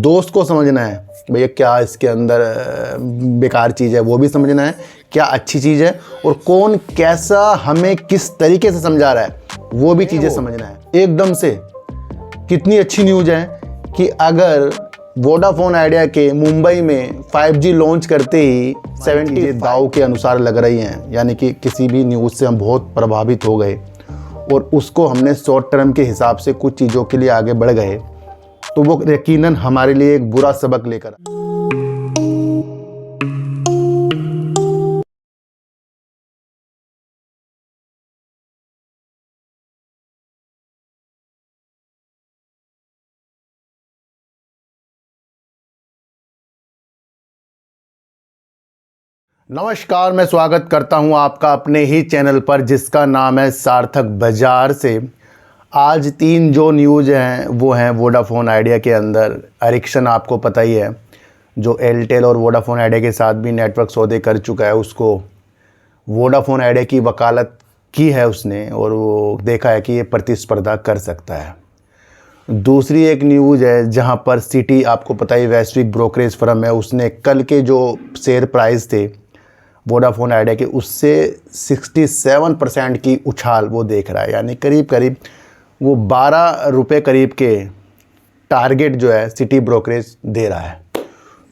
दोस्त को समझना है भैया क्या इसके अंदर बेकार चीज़ है, वो भी समझना है, क्या अच्छी चीज़ है और कौन कैसा हमें किस तरीके से समझा रहा है वो भी चीज़ें समझना है। एकदम से कितनी अच्छी न्यूज़ है कि अगर वोडाफोन आइडिया के मुंबई में 5G लॉन्च करते ही 70 दाव के अनुसार लग रही हैं, यानी कि किसी भी न्यूज़ से हम बहुत प्रभावित हो गए और उसको हमने शॉर्ट टर्म के हिसाब से कुछ चीज़ों के लिए आगे बढ़ गए, तो वो यकीनन हमारे लिए एक बुरा सबक लेकर नमस्कार, मैं स्वागत करता हूं आपका अपने ही चैनल पर जिसका नाम है सार्थक बाजार से। आज 3 जो न्यूज़ हैं वो हैं वोडाफोन आइडिया के अंदर। एरिक्सन आपको पता ही है जो एयरटेल और वोडाफोन आइडिया के साथ भी नेटवर्क सौदे कर चुका है, उसको वोडाफोन आइडिया की वकालत की है उसने और वो देखा है कि ये प्रतिस्पर्धा कर सकता है। दूसरी एक न्यूज़ है जहां पर सिटी आपको पता ही वैश्विक ब्रोकरेज फर्म है, उसने कल के जो शेयर प्राइस थे वोडाफोन आइडिया के उससे 67% की उछाल वो देख रहा है, यानी करीब करीब वो 12 रुपये करीब के टारगेट जो है सिटी ब्रोकरेज दे रहा है।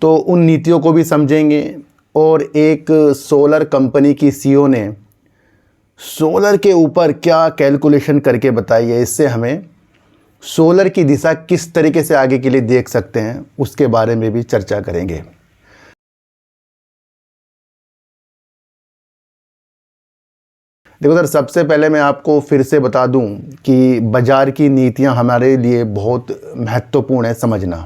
तो उन नीतियों को भी समझेंगे और एक सोलर कंपनी की सीईओ ने सोलर के ऊपर क्या कैलकुलेशन करके बताई है, इससे हमें सोलर की दिशा किस तरीके से आगे के लिए देख सकते हैं उसके बारे में भी चर्चा करेंगे। देखो सर, सबसे पहले मैं आपको फिर से बता दूं कि बाज़ार की नीतियां हमारे लिए बहुत महत्वपूर्ण है समझना,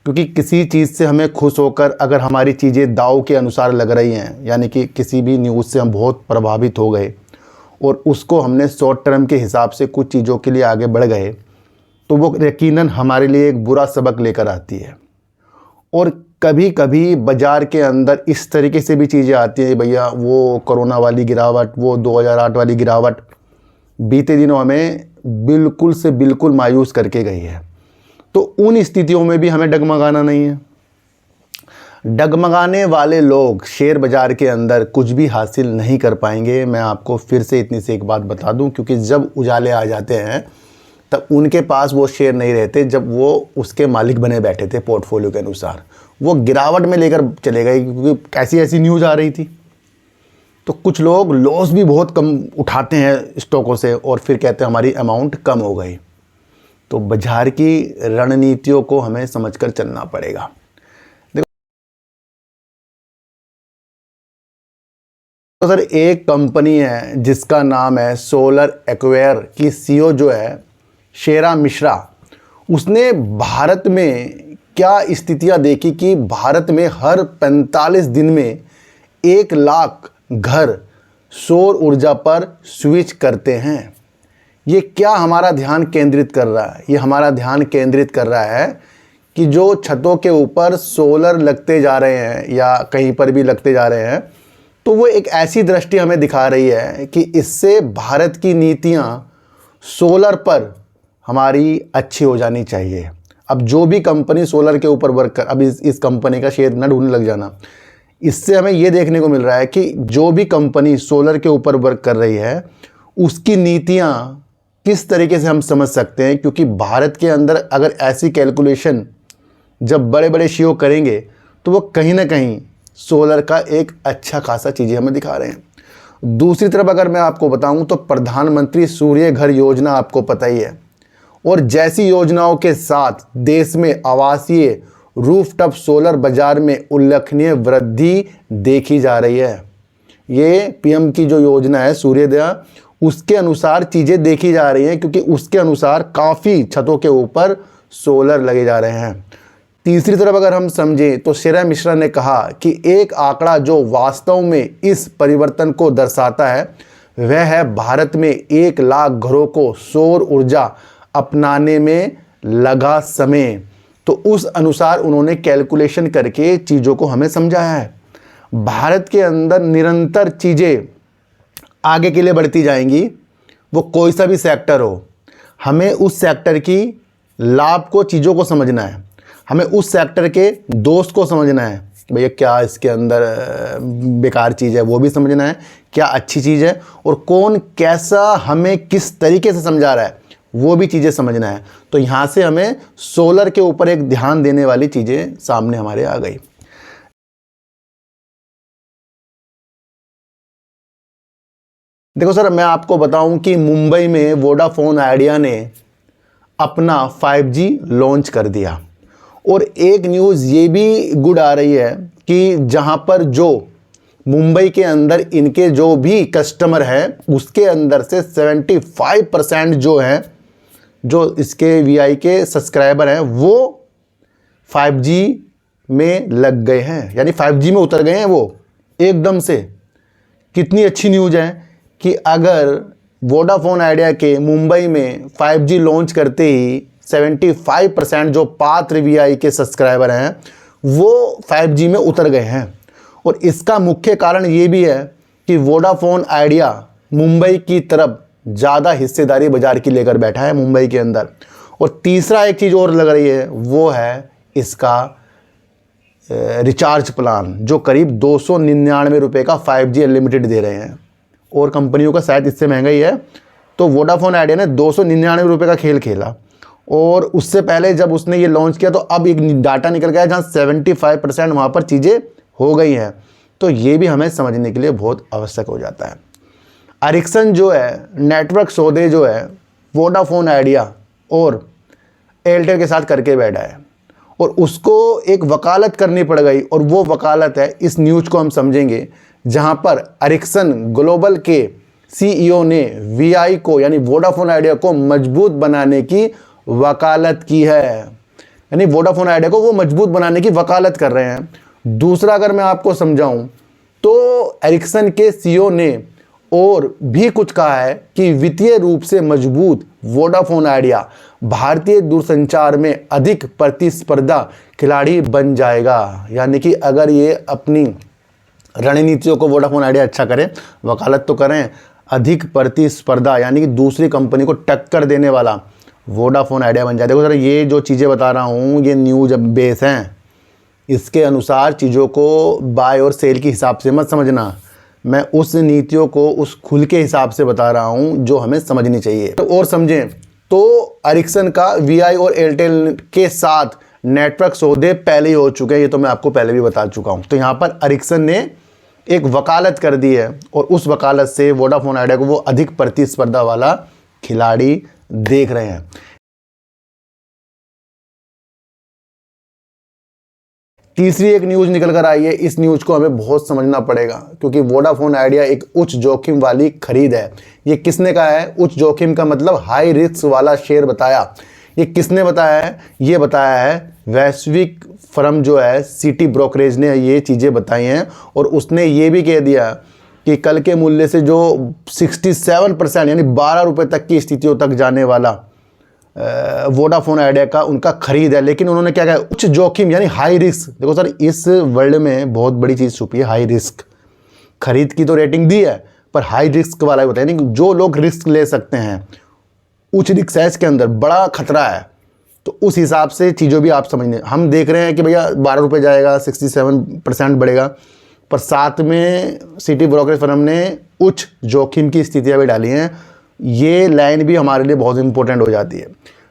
क्योंकि किसी चीज़ से हमें खुश होकर अगर हमारी चीज़ें दाव के अनुसार लग रही हैं, यानी कि किसी भी न्यूज़ से हम बहुत प्रभावित हो गए और उसको हमने शॉर्ट टर्म के हिसाब से कुछ चीज़ों के लिए आगे बढ़ गए, तो वो यकीनन हमारे लिए एक बुरा सबक लेकर आती है। और कभी कभी बाज़ार के अंदर इस तरीके से भी चीज़ें आती हैं, भैया वो कोरोना वाली गिरावट, वो 2008 वाली गिरावट बीते दिनों हमें बिल्कुल से बिल्कुल मायूस करके गई है। तो उन स्थितियों में भी हमें डगमगाना नहीं है। डगमगाने वाले लोग शेयर बाज़ार के अंदर कुछ भी हासिल नहीं कर पाएंगे। मैं आपको फिर से इतनी सी एक बात बता दूं, क्योंकि जब उजाले आ जाते हैं तब उनके पास वो शेयर नहीं रहते जब वो उसके मालिक बने बैठे थे पोर्टफोलियो के अनुसार, वो गिरावट में लेकर चले गए क्योंकि ऐसी न्यूज़ आ रही थी। तो कुछ लोग लॉस भी बहुत कम उठाते हैं स्टॉकों से और फिर कहते हैं हमारी अमाउंट कम हो गई। तो बाजार की रणनीतियों को हमें समझकर चलना पड़ेगा। देखो तो सर, एक कंपनी है जिसका नाम है सोलर एक्वायर की सीईओ जो है शेरा मिश्रा, उसने भारत में क्या स्थितियां देखी कि भारत में हर 45 दिन में 1 लाख घर सौर ऊर्जा पर स्विच करते हैं। ये क्या हमारा ध्यान केंद्रित कर रहा है? ये हमारा ध्यान केंद्रित कर रहा है कि जो छतों के ऊपर सोलर लगते जा रहे हैं या कहीं पर भी लगते जा रहे हैं, तो वो एक ऐसी दृष्टि हमें दिखा रही है कि इससे भारत की नीतियां सोलर पर हमारी अच्छी हो जानी चाहिए। अब जो भी कंपनी सोलर के ऊपर वर्क कर, अब इस कंपनी का शेयर न ढूंढने लग जाना। इससे हमें ये देखने को मिल रहा है कि जो भी कंपनी सोलर के ऊपर वर्क कर रही है उसकी नीतियां किस तरीके से हम समझ सकते हैं, क्योंकि भारत के अंदर अगर ऐसी कैलकुलेशन जब बड़े बड़े सीईओ करेंगे तो वो कहीं ना कहीं सोलर का एक अच्छा खासा चीज़ें हमें दिखा रहे हैं। दूसरी तरफ अगर मैं आपको बताऊं तो प्रधानमंत्री सूर्य घर योजना आपको पता ही है, और जैसी योजनाओं के साथ देश में आवासीय रूफटॉप सोलर बाजार में उल्लेखनीय वृद्धि देखी जा रही है। ये पीएम की जो योजना है सूर्योदय, उसके अनुसार चीज़ें देखी जा रही हैं, क्योंकि उसके अनुसार काफ़ी छतों के ऊपर सोलर लगे जा रहे हैं। तीसरी तरफ अगर हम समझें तो शेरा मिश्रा ने कहा कि एक आंकड़ा जो वास्तव में इस परिवर्तन को दर्शाता है वह है भारत में 1 लाख घरों को सौर ऊर्जा अपनाने में लगा समय। तो उस अनुसार उन्होंने कैलकुलेशन करके चीज़ों को हमें समझाया है। भारत के अंदर निरंतर चीज़ें आगे के लिए बढ़ती जाएंगी, वो कोई सा भी सेक्टर हो, हमें उस सेक्टर की लाभ को, चीज़ों को समझना है। हमें उस सेक्टर के दोस्त को समझना है, भैया क्या इसके अंदर बेकार चीज़ है वो भी समझना है, क्या अच्छी चीज़ है, और कौन कैसा हमें किस तरीके से समझा रहा है वो भी चीज़ें समझना है। तो यहाँ से हमें सोलर के ऊपर एक ध्यान देने वाली चीज़ें सामने हमारे आ गई। देखो सर, मैं आपको बताऊं कि मुंबई में वोडाफोन आइडिया ने अपना 5G लॉन्च कर दिया, और एक न्यूज़ ये भी गुड आ रही है कि जहां पर जो मुंबई के अंदर इनके जो भी कस्टमर हैं उसके अंदर से 75% जो हैं, जो इसके VI के सब्सक्राइबर हैं, वो 5G में लग गए हैं, यानी 5G में उतर गए हैं वो एकदम से। कितनी अच्छी न्यूज़ है कि अगर वोडाफोन आइडिया के मुंबई में 5G लॉन्च करते ही 75% जो पात्र VI के सब्सक्राइबर हैं वो 5G में उतर गए हैं। और इसका मुख्य कारण ये भी है कि वोडाफोन आइडिया मुंबई की तरफ ज़्यादा हिस्सेदारी बाजार की लेकर बैठा है मुंबई के अंदर। और तीसरा एक चीज़ और लग रही है, वो है इसका रिचार्ज प्लान, जो करीब 299 रुपये का 5G अनलिमिटेड दे रहे हैं, और कंपनियों का शायद इससे महंगा ही है। तो वोडाफोन आइडिया ने 299 रुपये का खेल खेला, और उससे पहले जब उसने ये लॉन्च किया तो अब एक डाटा निकल गया जहाँ 75% वहाँ पर चीज़ें हो गई हैं। तो ये भी हमें समझने के लिए बहुत आवश्यक हो जाता है। एरिक्सन जो है नेटवर्क सौदे जो है वोडाफोन आइडिया और एयरटेल के साथ करके बैठा है, और उसको एक वकालत करनी पड़ गई, और वो वकालत है, इस न्यूज़ को हम समझेंगे, जहां पर एरिक्सन ग्लोबल के CEO ने VI को यानी वोडाफोन आइडिया को मजबूत बनाने की वकालत की है, यानी वोडाफोन आइडिया को वो मजबूत बनाने की वकालत कर रहे हैं। दूसरा अगर मैं आपको समझाऊं तो एरिक्सन के CEO ने और भी कुछ कहा है कि वित्तीय रूप से मजबूत वोडाफोन आइडिया भारतीय दूरसंचार में अधिक प्रतिस्पर्धा खिलाड़ी बन जाएगा। यानी कि अगर ये अपनी रणनीतियों को वोडाफोन आइडिया अच्छा करे, वकालत तो करें, अधिक प्रतिस्पर्धा यानी कि दूसरी कंपनी को टक्कर देने वाला वोडाफोन आइडिया बन जाए। देखो सर, ये जो चीज़ें बता रहा हूँ ये न्यूज़ बेस हैं, इसके अनुसार चीज़ों को बाय और सेल के हिसाब से मत समझना। मैं उस नीतियों को उस खुल के हिसाब से बता रहा हूँ जो हमें समझनी चाहिए। तो और समझें तो एरिक्सन का VI और एयरटेल के साथ नेटवर्क सौदे पहले ही हो चुके हैं, ये तो मैं आपको पहले भी बता चुका हूँ। तो यहाँ पर एरिक्सन ने एक वकालत कर दी है, और उस वकालत से वोडाफोन आइडिया को वो अधिक प्रतिस्पर्धा वाला खिलाड़ी देख रहे हैं। तीसरी एक न्यूज़ निकल कर आई है, इस न्यूज़ को हमें बहुत समझना पड़ेगा, क्योंकि वोडाफोन आइडिया एक उच्च जोखिम वाली खरीद है। ये किसने कहा है? उच्च जोखिम का मतलब हाई रिस्क वाला शेयर बताया। ये किसने बताया है? ये बताया है वैश्विक फर्म जो है सिटी ब्रोकरेज ने ये चीज़ें बताई हैं, और उसने ये भी कह दिया कि कल के मूल्य से जो 67% यानी 12 रुपये तक की स्थितियों तक जाने वाला वोडाफोन आइडिया का उनका खरीद है। लेकिन उन्होंने क्या कहा? उच्च जोखिम यानी हाई रिस्क। देखो सर, इस वर्ल्ड में बहुत बड़ी चीज़ छुपी है, हाई रिस्क। खरीद की तो रेटिंग दी है, पर हाई रिस्क वाला ही बताया, यानी जो लोग रिस्क ले सकते हैं, उच्च रिस्क है इसके अंदर, बड़ा खतरा है। तो उस हिसाब से चीज़ों भी आप समझने, हम देख रहे हैं कि भैया 12 रुपये जाएगा, 67% बढ़ेगा, पर साथ में सिटी ब्रोकरेज फर्म ने उच्च जोखिम की स्थितियाँ भी डाली हैं। ये लाइन भी हमारे लिए बहुत इंपॉर्टेंट हो जाती है।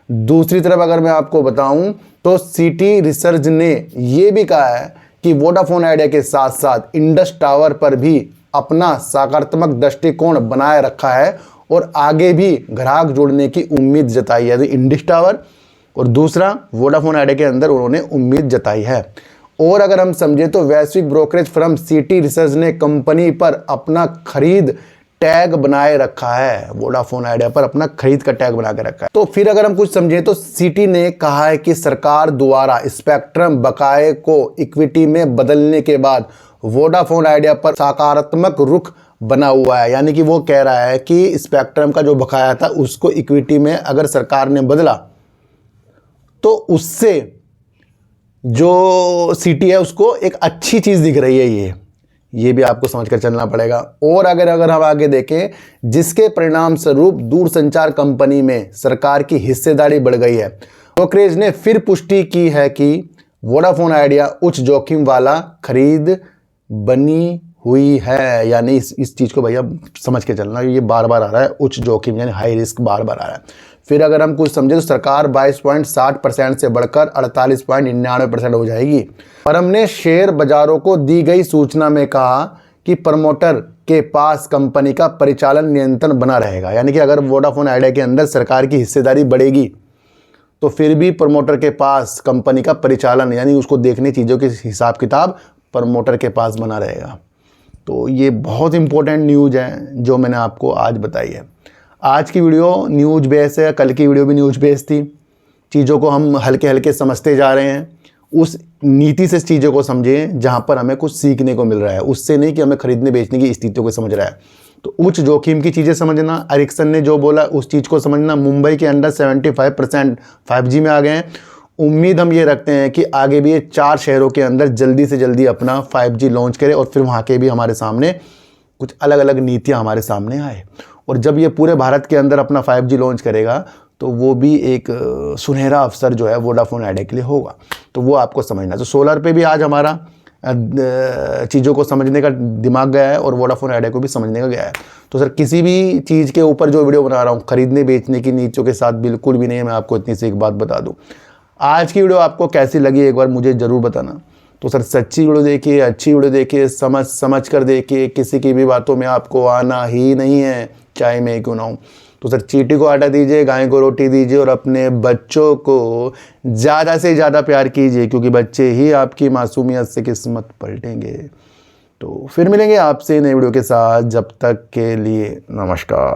दूसरी तरफ अगर मैं आपको बताऊं तो सिटी रिसर्च ने ये भी कहा है कि वोडाफोन आइडिया के साथ साथ इंडस टावर पर भी अपना सकारात्मक दृष्टिकोण बनाए रखा है, और आगे भी ग्राहक जोड़ने की उम्मीद जताई है। तो इंडस टावर और दूसरा वोडाफोन आइडिया के अंदर उन्होंने उम्मीद जताई है। और अगर हम समझें तो वैश्विक ब्रोकरेज फर्म सिटी रिसर्च ने कंपनी पर अपना खरीद टैग बनाए रखा है, वोडाफोन आइडिया पर अपना खरीद का टैग बना के रखा है। तो फिर अगर हम कुछ समझें तो सिटी ने कहा है कि सरकार द्वारा स्पेक्ट्रम बकाये को इक्विटी में बदलने के बाद वोडाफोन आइडिया पर सकारात्मक रुख बना हुआ है। यानी कि वो कह रहा है कि स्पेक्ट्रम का जो बकाया था उसको इक्विटी में अगर सरकार ने बदला तो उससे जो सिटी है उसको एक अच्छी चीज़ दिख रही है। ये भी आपको समझकर चलना पड़ेगा। और अगर हम आगे देखें, जिसके परिणाम स्वरूप दूरसंचार कंपनी में सरकार की हिस्सेदारी बढ़ गई है। ब्रोकरेज ने फिर पुष्टि की है कि वोडाफोन आइडिया उच्च जोखिम वाला खरीद बनी हुई है। यानी इस चीज़ को भैया समझ के चलना, ये बार बार आ रहा है उच्च जोखिम यानी हाई रिस्क, बार बार आ रहा है। फिर अगर हम कुछ समझे तो सरकार 22.60% से बढ़कर 48.99% हो जाएगी। फर्म ने शेयर बाजारों को दी गई सूचना में कहा कि प्रमोटर के पास कंपनी का परिचालन नियंत्रण बना रहेगा। यानी कि अगर वोडाफोन आइडिया के अंदर सरकार की हिस्सेदारी बढ़ेगी तो फिर भी प्रमोटर के पास कंपनी का परिचालन यानी उसको देखने चीज़ों के हिसाब किताब प्रमोटर के पास बना रहेगा। तो ये बहुत इंपॉर्टेंट न्यूज़ है जो मैंने आपको आज बताई है। आज की वीडियो न्यूज़ बेस है, कल की वीडियो भी न्यूज़ बेस थी। चीज़ों को हम हल्के हल्के समझते जा रहे हैं, उस नीति से चीज़ों को समझें जहाँ पर हमें कुछ सीखने को मिल रहा है, उससे नहीं कि हमें खरीदने बेचने की स्थितियों को समझ रहा है। तो उच्च जोखिम की चीज़ें समझना, एरिक्सन ने जो बोला उस चीज़ को समझना। मुंबई के अंडर 75% 5G में आ गए हैं। उम्मीद हम ये रखते हैं कि आगे भी ये 4 शहरों के अंदर जल्दी से जल्दी अपना 5G लॉन्च करे और फिर वहाँ के भी हमारे सामने कुछ अलग अलग नीतियाँ हमारे सामने आए। और जब ये पूरे भारत के अंदर अपना 5G लॉन्च करेगा तो वो भी एक सुनहरा अवसर जो है वोडाफोन आइडिया के लिए होगा। तो वो आपको समझना। तो सोलर पे भी आज हमारा चीज़ों को समझने का दिमाग गया है और वोडाफोन आइडिया को भी समझने का गया है। तो सर किसी भी चीज़ के ऊपर जो वीडियो बना रहा हूँ खरीदने बेचने की नीतियों के साथ बिल्कुल भी नहीं है। मैं आपको इतनी सी एक बात बता दूँ। आज की वीडियो आपको कैसी लगी एक बार मुझे ज़रूर बताना। तो सर सच्ची वीडियो देखिए, अच्छी वीडियो देखिए, समझ कर देखिए, किसी की भी बातों में आपको आना ही नहीं है, चाहे मैं क्यों ना हूँ। तो सर चींटी को आटा दीजिए, गाय को रोटी दीजिए और अपने बच्चों को ज़्यादा से ज़्यादा प्यार कीजिए, क्योंकि बच्चे ही आपकी मासूमियत से किस्मत पलटेंगे। तो फिर मिलेंगे आपसे नई वीडियो के साथ, जब तक के लिए नमस्कार।